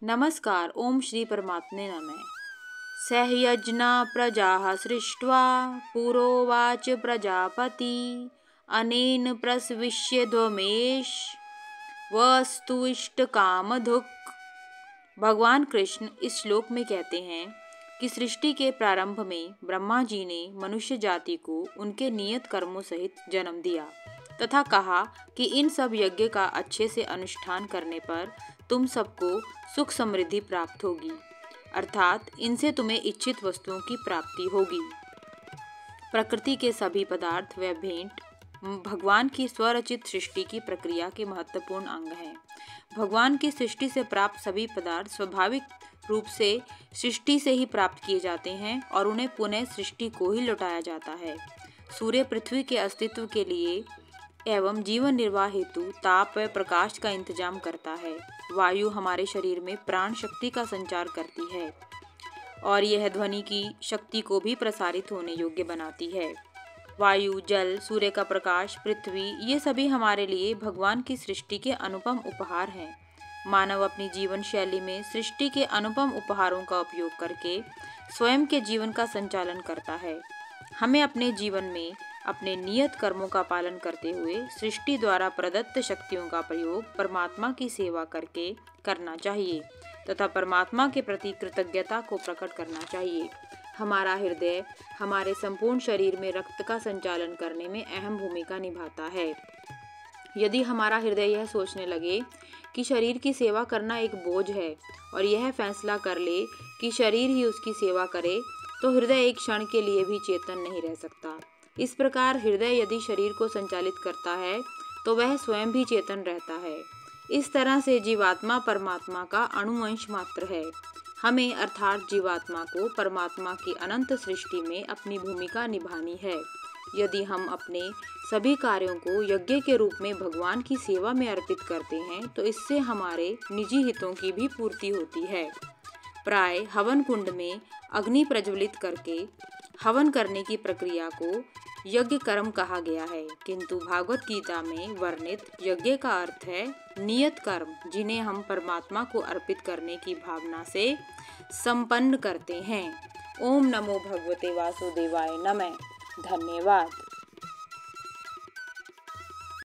नमस्कार। ओम श्री परमात्मने नमः। सहयज्ञ प्रजा सृष्ट्वा पुरोवाच प्रजापति अनेन प्रसविष्य ध्वमेश वस्तु इष्ट कामधुक्। भगवान कृष्ण इस श्लोक में कहते हैं कि सृष्टि के प्रारंभ में ब्रह्मा जी ने मनुष्य जाति को उनके नियत कर्मों सहित जन्म दिया तथा कहा कि इन सब यज्ञ का अच्छे से अनुष्ठान करने पर तुम सबको सुख समृद्धि प्राप्त होगी, अर्थात इनसे तुम्हें इच्छित वस्तुओं की प्राप्ति होगी। प्रकृति के सभी पदार्थ व भेंट भगवान की स्वरचित सृष्टि की प्रक्रिया के महत्वपूर्ण अंग हैं। भगवान की सृष्टि से प्राप्त सभी पदार्थ स्वाभाविक रूप से सृष्टि से ही प्राप्त किए जाते हैं और उन्हें पुनः सृष्टि को ही लौटाया जाता है। सूर्य पृथ्वी के अस्तित्व के लिए एवं जीवन निर्वाह हेतु ताप व प्रकाश का इंतजाम करता है। वायु हमारे शरीर में प्राण शक्ति का संचार करती है और यह ध्वनि की शक्ति को भी प्रसारित होने योग्य बनाती है। वायु, जल, सूर्य का प्रकाश, पृथ्वी, ये सभी हमारे लिए भगवान की सृष्टि के अनुपम उपहार हैं। मानव अपनी जीवन शैली में सृष्टि के अनुपम उपहारों का उपयोग करके स्वयं के जीवन का संचालन करता है। हमें अपने जीवन में अपने नियत कर्मों का पालन करते हुए सृष्टि द्वारा प्रदत्त शक्तियों का प्रयोग परमात्मा की सेवा करके करना चाहिए तथा परमात्मा के प्रति कृतज्ञता को प्रकट करना चाहिए। हमारा हृदय हमारे संपूर्ण शरीर में रक्त का संचालन करने में अहम भूमिका निभाता है। यदि हमारा हृदय यह सोचने लगे कि शरीर की सेवा करना एक बोझ है और यह फैसला कर ले कि शरीर ही उसकी सेवा करे, तो हृदय एक क्षण के लिए भी चेतन नहीं रह सकता। इस प्रकार हृदय यदि शरीर को संचालित करता है तो वह स्वयं भी चेतन रहता है। इस तरह से जीवात्मा परमात्मा का अणुअंश मात्र है। हमें अर्थात जीवात्मा को परमात्मा की अनंत सृष्टि में अपनी भूमिका निभानी है। यदि हम अपने सभी कार्यों को यज्ञ के रूप में भगवान की सेवा में अर्पित करते हैं तो इससे हमारे निजी हितों की भी पूर्ति होती है। प्राय हवन कुंड में अग्नि प्रज्वलित करके हवन करने की प्रक्रिया को यज्ञ कर्म कहा गया है, किंतु भागवत गीता में वर्णित यज्ञ का अर्थ है नियत कर्म, जिन्हें हम परमात्मा को अर्पित करने की भावना से संपन्न करते हैं। ओम नमो भगवते वासुदेवाय नमः। धन्यवाद।